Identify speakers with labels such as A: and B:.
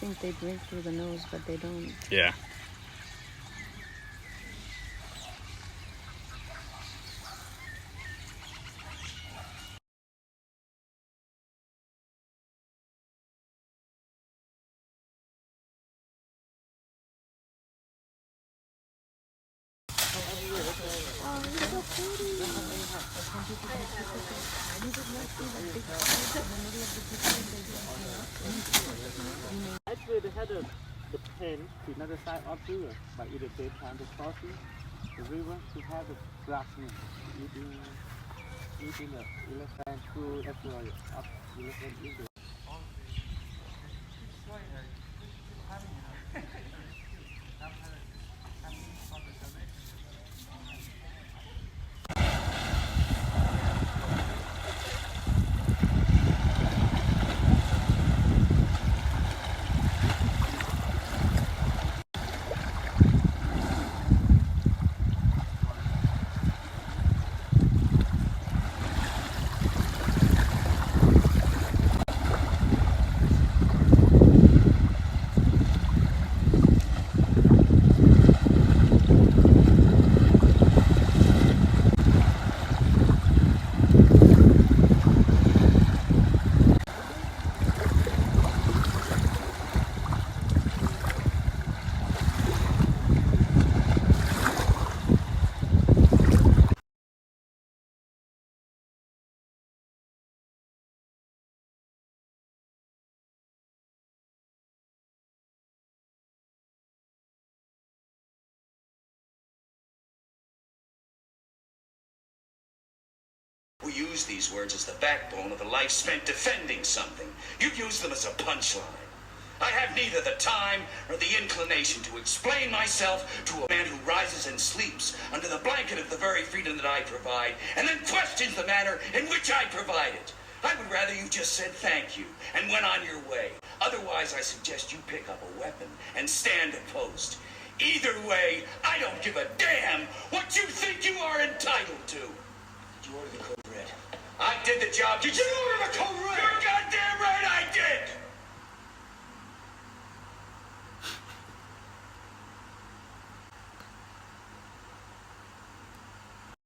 A: think they drink through the nose, but they don't.
B: Yeah.
C: Actually, they had the pen to another side of the river, but at the same time, the crossing the river to have the grassland eating the elephant food as well of elephant in the
D: We use these words as the backbone of a life spent defending something. You use them as a punchline. I have neither the time nor the inclination to explain myself to a man who rises and sleeps under the blanket of the very freedom that I provide, and then questions the manner in which I provide it. I would rather you just said thank you and went on your way. Otherwise, I suggest you pick up a weapon and stand a post. Either way, I don't give a damn what you think you are entitled to. Did you order the code red? I did the job. Did you order the code red? You're goddamn